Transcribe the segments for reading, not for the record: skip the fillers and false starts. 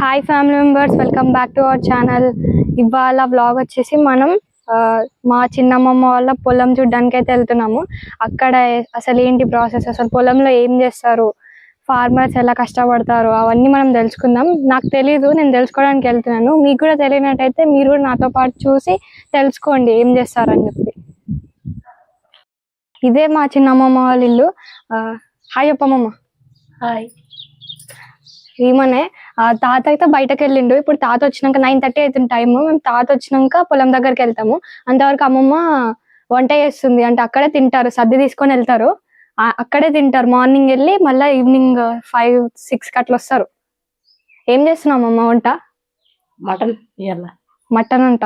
Hi family members, welcome back to our channel. ఇవాళ vlog వచ్చేసి మనం మా చిన్నమ్మమ్మ వాళ్ళ పొలం చూడడానికి అయితే వెళ్తున్నాము. అక్కడ అసలు ఏంటి ప్రాసెస్, అసలు పొలంలో ఏం చేస్తారు, ఫార్మర్స్ ఎలా కష్టపడతారు, అవన్నీ మనం తెలుసుకుందాం. నాకు తెలీదు, నేను తెలుసుకోవడానికి వెళ్తున్నాను. మీకు కూడా తెలియనట్టయితే మీరు కూడా నాతో పాటు చూసి తెలుసుకోండి ఏం చేస్తారని చెప్పి. ఇదే మా చిన్నమ్మమ్మ వాళ్ళ ఇల్లు. హాయ్ చెప్పమ్మమ్మ. హాయ్. ఈమనే తాత అయితే బయటకు వెళ్ళిండు. ఇప్పుడు తాత వచ్చినాక 9:30 అవుతుంది టైము. మేము తాత వచ్చినాక పొలం దగ్గరికి వెళ్తాము. అంతవరకు అమ్మమ్మ వంట చేస్తుంది. అంటే అక్కడే తింటారు, సర్ది తీసుకొని వెళ్తారు, అక్కడే తింటారు. మార్నింగ్ వెళ్ళి మళ్ళీ ఈవినింగ్ 5-6 అట్లా వస్తారు. ఏం చేస్తున్నాం అమ్మమ్మ వంట? మటన్. మటన్ అంట.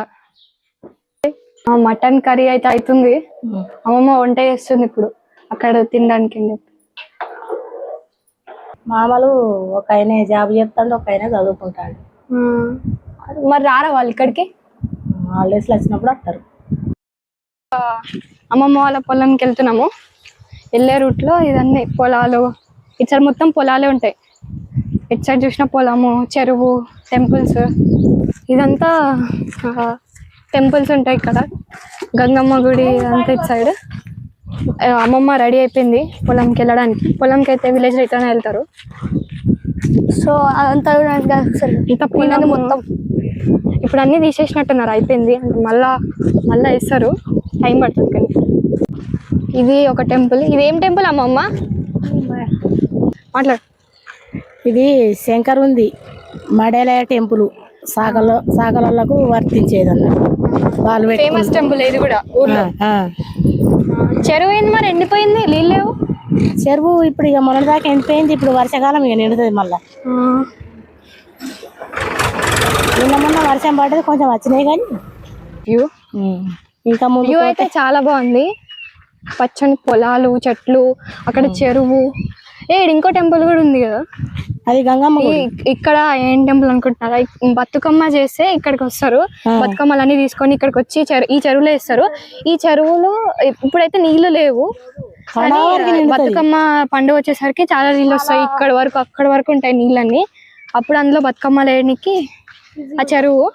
మటన్ కర్రీ అయితే అవుతుంది. అమ్మమ్మ వంట చేస్తుంది ఇప్పుడు అక్కడ తినడానికి అని చెప్పి. మామలు ఒక ఆయన జాబ్ చేస్తాడు, ఒక ఆయన చదువుకుంటాడు. మరి రారా వాళ్ళు ఇక్కడికి? హాలిడేస్లో వచ్చినప్పుడు వస్తారు. అమ్మమ్మ వాళ్ళ పొలంకి వెళ్తున్నాము. వెళ్ళే రూట్లో ఇదన్నీ పొలాలు, ఇటు సైడ్ మొత్తం పొలాలే ఉంటాయి. ఇటు సైడ్ చూసిన పొలము, చెరువు, టెంపుల్స్, ఇదంతా టెంపుల్స్ ఉంటాయి ఇక్కడ. గంగమ్మ గుడి అంతా ఇటు సైడ్. అమ్మమ్మ రెడీ అయిపోయింది పొలంకి వెళ్ళడానికి. పొలంకి అయితే విలేజ్ రిటర్న్ వెళ్తారు. సో అదంతా ఇంత పొలం మొత్తం ఇప్పుడు అన్ని తీసేసినట్టున్నారు, అయిపోయింది. అంటే మళ్ళా వేస్తారు, టైం పడుతుంది. కానీ ఇది ఒక టెంపుల్. ఇది ఏం టెంపుల్ అమ్మమ్మ? మాట్లాడు. ఇది శంకర్ ఉంది మడేలయ టెంపుల్. సాగలకు వర్తించేది అన్నట్టు. వాళ్ళు ఫేమస్ టెంపుల్ ఇది కూడా ఊర్లో. చెరువు ఏంది మరి ఎండిపోయింది, నీళ్ళు లేవు? చెరువు ఇప్పుడు ఇక మొన్న దాకా ఎండిపోయింది. ఇప్పుడు వర్షాకాలం ఇక నిండుతుంది మళ్ళా. మొన్న వర్షం పడ్డది, కొంచెం వచ్చినాయి. కానీ ఇంకా ముందు అయితే చాలా బాగుంది. పచ్చని పొలాలు, చెట్లు, అక్కడ చెరువు. ఇంకో టెంపుల్ కూడా ఉంది కదా, అది గంగమ్మ. ఇక్కడ ఏం టెంపుల్ అనుకుంటున్నారా? బతుకమ్మ చేస్తే ఇక్కడికి వస్తారు, బతుకమ్మలన్నీ తీసుకొని ఇక్కడికి వచ్చి ఈ చెరువులో వేస్తారు. ఈ చెరువులో ఇప్పుడైతే నీళ్లు లేవు. బతుకమ్మ పండుగ వచ్చేసరికి చాలా నీళ్ళు వస్తాయి. ఇక్కడ వరకు అక్కడ వరకు ఉంటాయి నీళ్ళన్నీ. అప్పుడు అందులో బతుకమ్మ లేనికి ఆ చెరువు.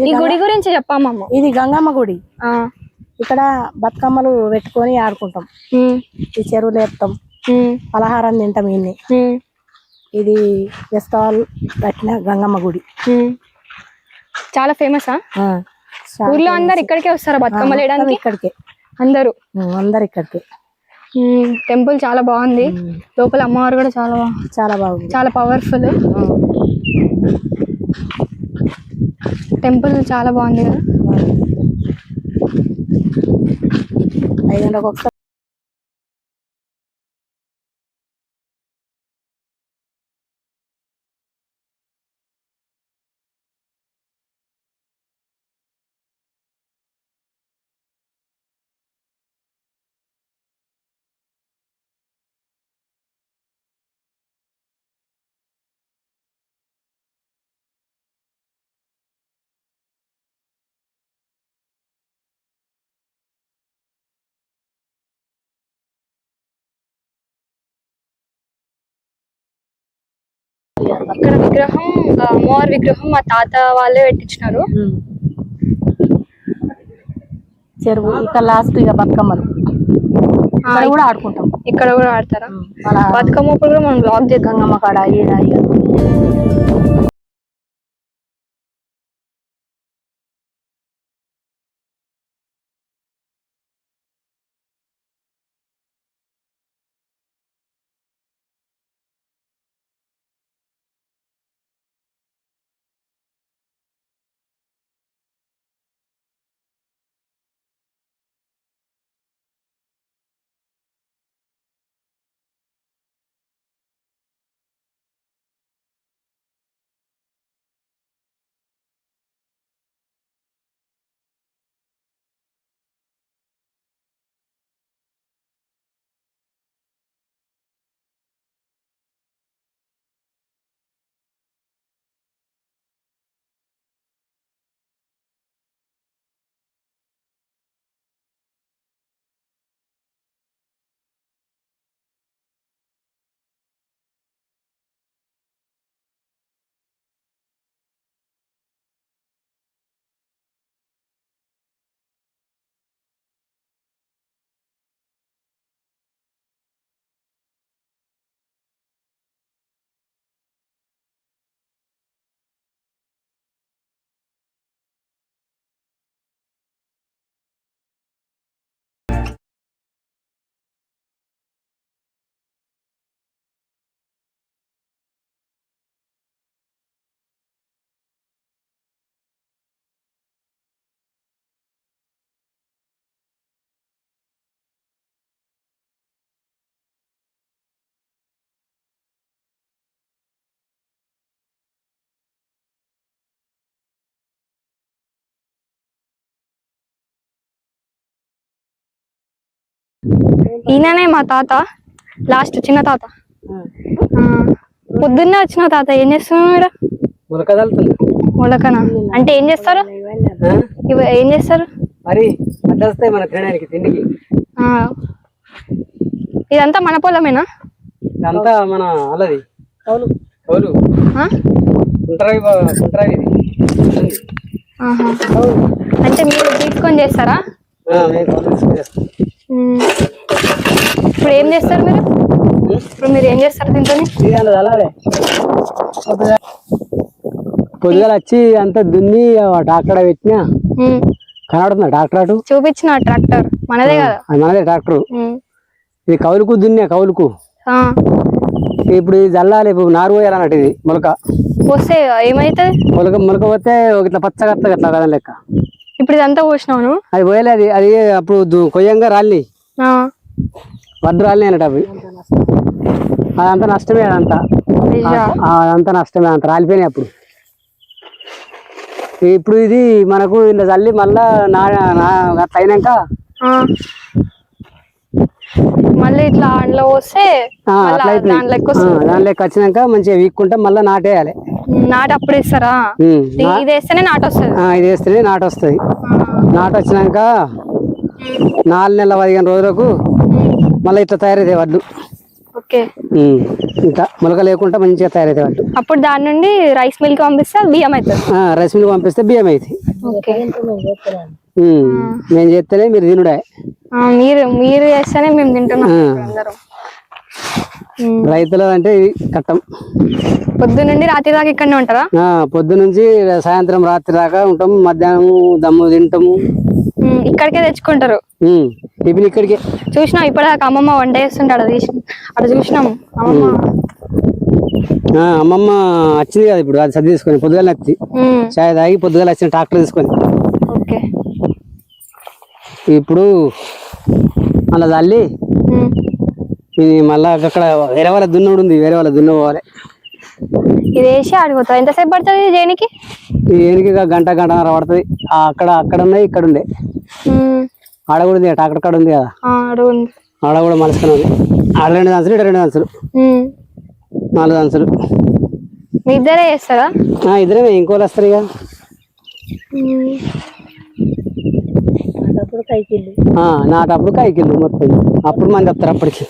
ఈ గుడి గురించి చెప్పామమ్మ. ఇది గంగమ్మ గుడి. ఇక్కడ బతుకమ్మలు పెట్టుకొని ఆడుకుంటాం, ఈ చెరువులు వేస్తాం, పలహారం తింటాం. ఇది వెస్తాల్ కట్టిన గంగమ్మ గుడి. చాలా ఫేమస్. ఊర్లో అందరు ఇక్కడికే వస్తారా బతుకమ్మ లేయడానికి? ఇక్కడికే అందరు ఇక్కడికే. టెంపుల్ చాలా బాగుంది. లోపల అమ్మవారు కూడా చాలా బాగుంది, చాలా పవర్ఫుల్. టెంపుల్ చాలా బాగుంది కదా. 5 గంటలకు ఒకసారి ఇక్కడ విగ్రహం, అమ్మవారి విగ్రహం మా తాత వాళ్ళే పెట్టించినారు. చెరువు ఇక్కడ లాస్ట్ ఇక బతుకమ్మలు ఇక్కడ కూడా ఆడుకుంటాం. ఇక్కడ కూడా ఆడతారా బతుకమ్మ? కూడా మనం బ్లాగ్ చేద్దాం గంగమ్మ కాడ. ఈయననే మా తాత, లాస్ట్ చిన్న తాత. ఆ, పొద్దున్నే వచ్చిన తాత, ఏం చేస్తున్నావు ఇక్కడ? మొలకనా అంటే ఏం చేస్తారు? ఏం చేస్తారు మరి వస్తాయి మన తినడానికి తిండికి. ఇదంతా మన పొలమేనా? ఇదంతా మన అల్లది కౌలు కౌలు ఇది. అంటే మీరు తీసుకొని చేస్తారా? ఇప్పుడు ఏం చేస్తారు మీరు? ఇప్పుడు మీరు ఏం చేస్తారు దీంతో? పొద్దుగాల వచ్చి అంతా దున్ని ట్రాక్టర్ పెట్టినా కనబడుతుందా? ట్రాక్టర్ అటు చూపించిన ట్రాక్టర్ మనదే కదా? మనదే ట్రాక్టర్. ఇది కౌలుకు దున్నే కౌలుకు. ఇప్పుడు ఇది చల్లాలి, ఇప్పుడు నారు పోయాలన్నట్టు. ఇది మొలక పోస్తే ఏమైతుంది? మొలక పోతే ఇట్లా పచ్చగా వస్తుంది అట్లా కదా లెక్క. ఇప్పుడు ఇదంతా పోసినావు? అది పోయలే, అది అప్పుడు కొయ్యంగా రాలి వడ్డు రాలి అన్నట్టు. అవి అదంతా నష్టమే, అదంతా నష్టమే, అంత రాలిపోయినాయి అప్పుడు. ఇప్పుడు ఇది మనకు ఇలా చల్లి మళ్ళా అయినాక మళ్ళీ ఇట్లా అందులో పోస్తే దానిలోకి వచ్చినాక మంచిగా వీక్కుంటే మళ్ళీ నాటేయాలి. నాటు అప్పుడు ఇస్తారా? ఇది వేస్తేనే నాటు వస్తుంది. ఇది వేస్తేనే నాటు వస్తుంది. నాటు వచ్చినాక 4 నెలల 15 రోజులకు మళ్ళీ ఇట్లా తయారైతే వడ్లు. ఇంకా మొలక లేకుండా మంచిగా తయారైతే వడ్లు. అప్పుడు దాని నుండి రైస్ మిల్ కి పంపిస్తే బియ్యం అవుతుంది. రైస్ మిల్ పంపిస్తే బియ్యం అవుతుంది. మేము చేస్తేనే మీరు తినుడే. మీరు చేస్తేనే మేము తింటున్నాం. రైతుల అంటే కట్టం. పొద్దు నుండి రాత్రి దాకా ఇక్కడనే ఉంటారా? పొద్దు నుంచి సాయంత్రం రాత్రి దాకా ఉంటాము. మధ్యాహ్నం దమ్ము తింటాము. ఇక్కడికే తెచ్చుకుంటారు టిఫిన్ ఇక్కడికే. చూసినాం ఇప్పటిదాకా అమ్మమ్మ వంట చేస్తుంటాడు, అక్కడ చూసినాము. అమ్మమ్మ వచ్చింది కదా ఇప్పుడు, అది సర్ది తీసుకొని పొద్దుగాల వచ్చి చాయ్ తాగి పొద్దుగాల వచ్చిన ట్రాక్టర్ తీసుకొని. ఇప్పుడు అలా చల్లి మళ్ళా అక్కడ వేరే వాళ్ళ దున్నుడు ఉంది, వేరే వాళ్ళ దున్న పోవాలి. ఇది వేసి ఆడిపోతా. ఎంతసేపు పడుతుంది దేనికి? దేనికి గంటన్నర పడుతుంది. అక్కడ ఉన్నాయి, ఇక్కడ ఉండే ఆడ కూడా ఉంది, ట్రాక్టర్ కాడ ఉంది కదా, ఆడ కూడా మలుసుకుని ఉంది. ఆడ 2 దంచులు, ఇక్కడ 2 దంచులు, 4 దంచులు. మీ ఇద్దరే చేస్తారా? ఇద్దరే, ఇంకోళ్ళు వస్తారు ఇక. నాటప్పుడు కైకిళ్ళు మొత్తం. అప్పుడు మంది వస్తారు అప్పటికి.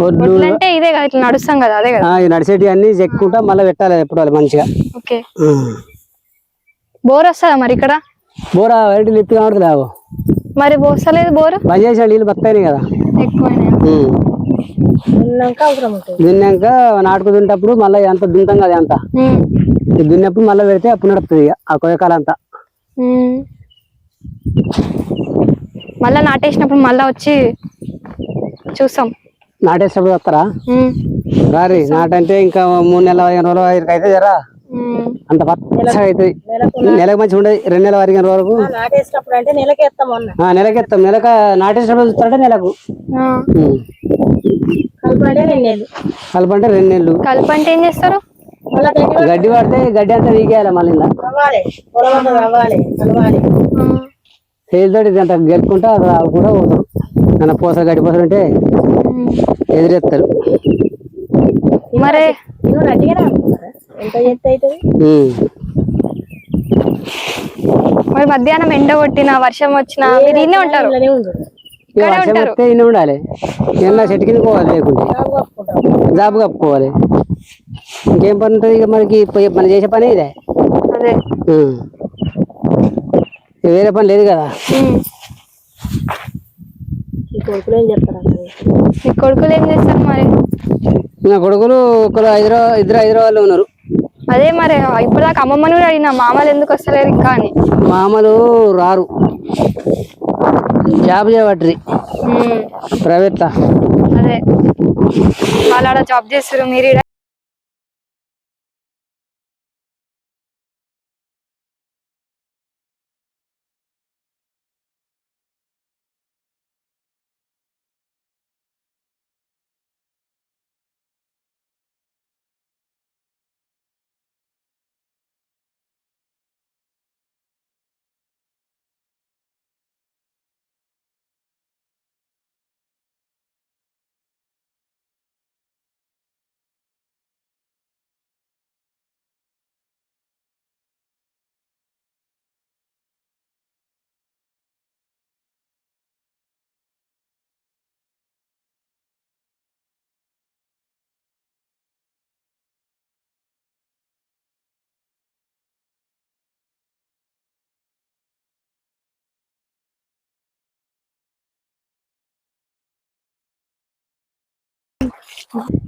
వడ్లు అంటే ఇదే కదా, ఇట్లా నడుస్తాం కదా, అదే కదా. నడిచేటి అన్ని చెక్కుంటా మళ్ళీ పెట్టాలి ఎప్పుడు మంచిగా. బోర్ వస్తుందా మరి ఇక్కడ? బోరా వెరైటీ లిఫ్ట్ కనబడుతుంది. మరి పోస్తలేదు బోరు? బంద్ చేసిన నీళ్ళు బతాయి కదా దున్నాక. నాటుకు దున్నేటప్పుడు మళ్ళీ ఎంత దున్నుతాం కదా, అంత దున్నప్పుడు మళ్ళీ పెడితే అప్పుడు నడుస్తుంది ఇక ఆ కొయ్యకాల అంతా. మళ్ళా నాటేసినప్పుడు మళ్ళా వచ్చి చూస్తాం. నాటేసినప్పుడు వస్తారా? రారి. నాటంటే ఇంకా 3 నెలల 15 రోజులు అయితే జరా అంత పచ్చగా అవుతుంది. నెలకు మంచిగా ఉండదు. 2 నెలల 15 వరకు నెలకెత్తాం. నెలకు నాటేసినప్పుడు చూస్తారంటే నెలకు కలపంటే 2 నెలలు. కలపంటే ఏం చేస్తారు? గడ్డి పడితే గడ్డి అంతా వీకేయాలి. మళ్ళీ చేతితోటి అంత గెలుపుకుంటా అది కూడా పోతారు. మన పూస గడ్డి పూసలు ఉంటే ఎదురెత్తారు. మరి మరి మధ్యాహ్నం ఎండ కొట్టినా వర్షం వచ్చినా మీరు ఇన్నే ఉంటారు? వర్షం వస్తే ఇన్ని ఉండాలి. నిన్న చెట్టు కింద పోవాలి, లేకుంటే జాబు కప్పుకోవాలి. ఇంకేం పని ఉంటుంది ఇక మనకి? మనం చేసే పని ఇదే, వేరే పని లేదు కదా. మీ కొడుకులు ఏం చేస్తారు మరి? నా కొడుకులు ఇద్దరు హైదరాబాద్ లో ఉన్నారు. అదే మరి ఇప్పటిదాకా అమ్మమ్మని కూడా అడిగినా, మామలు ఎందుకు వస్తలేరు ఇంకా అని. మామలు రారు, జాబ్ చేయబట్టి ప్రైవేట్ లా. అదే వాళ్ళు జాబ్ చేస్తారు, మీరు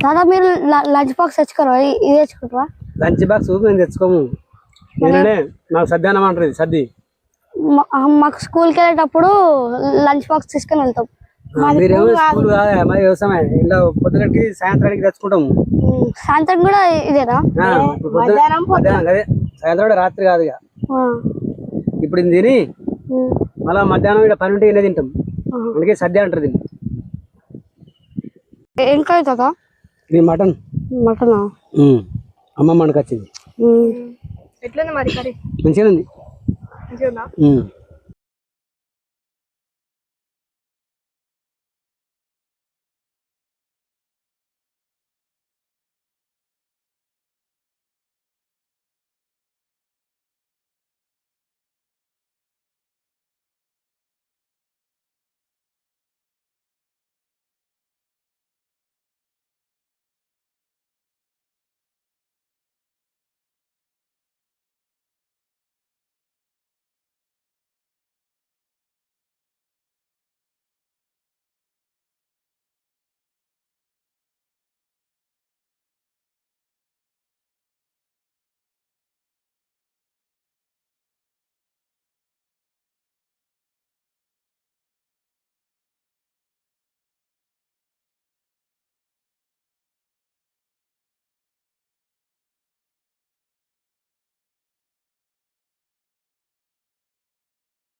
దాదా మీరు లంచ్ బాక్స్ తెచ్చుకోరా ఇది తెచ్చుకుంటారా? లంచ్ బాక్స్ మేము తెచ్చుకోము. నేనే నాకు సద్యానం అంటారు సద్ది. మాకు స్కూల్కి వెళ్ళేటప్పుడు లంచ్ బాక్స్ తీసుకొని వెళ్తాం. మీరేమో స్కూల్ కాదా మరి వ్యవసాయం ఇలా పొద్దుగడికి సాయంత్రానికి తెచ్చుకుంటాము. సాయంత్రం కూడా ఇదేనా? మధ్యాహ్నం అదే సాయంత్రం కూడా రాత్రి కాదు ఇక. ఇప్పుడు ఇది తిని మళ్ళా మధ్యాహ్నం ఇక్కడ 12 ఇలా తింటాం. అందుకే సద్య అంటారు దీన్ని. ఏం కర్రీ తాత? ఇది మటన్. మటనా? అమ్మమ్మ వండుకొచ్చింది. ఎట్లుంది మరి కర్రీ? మంచిగా ఉంది.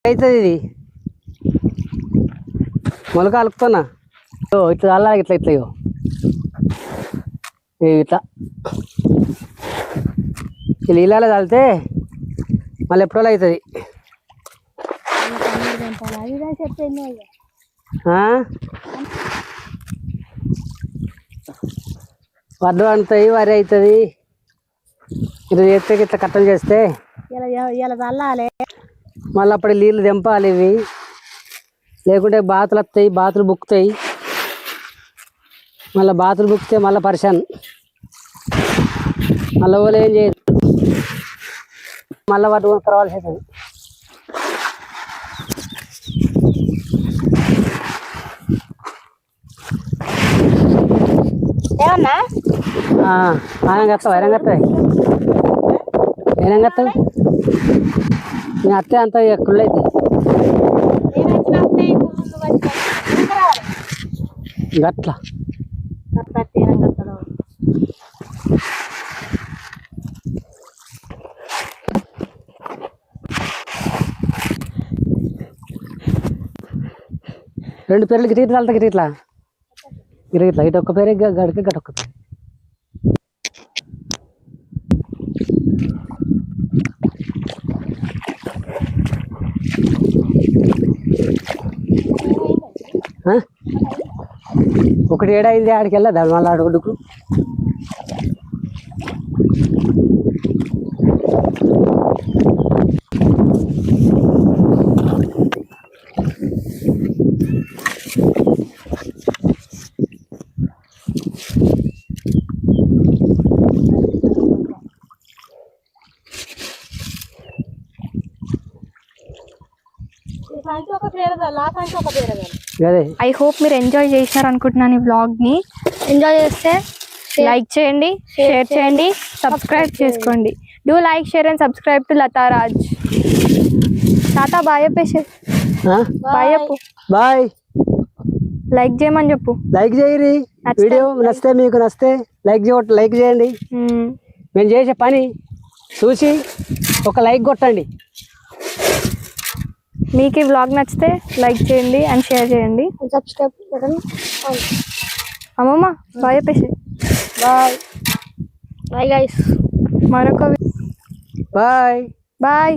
అవుతుంది ఇది మొలక అలుపుతున్నా. ఇట్లా అలా ఇట్లా ఇట్లా ఇట్లా నీళ్ళలో చల్లితే మళ్ళీ ఎప్పుడో అవుతుంది. వడ్డు వండుతాయి, వరి అవుతుంది. ఇట్లా చేస్తే ఇట్లా కట్టలు చేస్తే మళ్ళీ అప్పుడు నీళ్ళు తెంపాలి. ఇవి లేకుంటే బాతులు వస్తాయి, బాతులు బుక్కుతాయి. మళ్ళీ బాతులు బుక్కితే మళ్ళీ పరిశాన్. మళ్ళీ వాళ్ళు ఏం చేయదు, మళ్ళీ వాటి కొనుక్కరావాల్సి అవుతుంది. ఆయన కత్తావు ఆయన కత్తాయి ఏం కత్తావు నేను అత్తే అంత కుళ్ళైతే గట్లా రెండు పేర్లు గిరీట్లా అంత గిరీట్లా గిరీట్లా ఇటు ఒక్క పేరే గడికి గడొక్క పేరు. ఒకటి ఏడైంది ఆడికి వెళ్ళదా మళ్ళీ ఆడ ఒడ్డుకు. ఐ హోప్ మీరు ఎంజాయ్ చేసినారు అనుకుంటున్నాను ఈ వ్లాగ్ ని. ఎంజాయ్ చేస్తే లైక్ చేయండి, షేర్ చేయండి, సబ్స్క్రైబ్ చేసుకోండి. Do like, share and subscribe to Latha Raj. తాత బాయ్ చెప్పేసి బాయ్ చెప్పు. బాయ్. లైక్ చేయమని చెప్పు. లైక్ చేయరి. వీడియో నచ్చితే మీకు నచ్చితే లైక్ చేయండి. మేము చేసే పని చూసి ఒక లైక్ కొట్టండి. మీకు ఈ వ్లాగ్ నచ్చితే లైక్ చేయండి అండ్ షేర్ చేయండి. సబ్స్క్రైబ్ చేయండి. అమ్మమ్మ బాయ్ చెప్పేసి. Bye bye guys. మరొక బాయ్ బాయ్.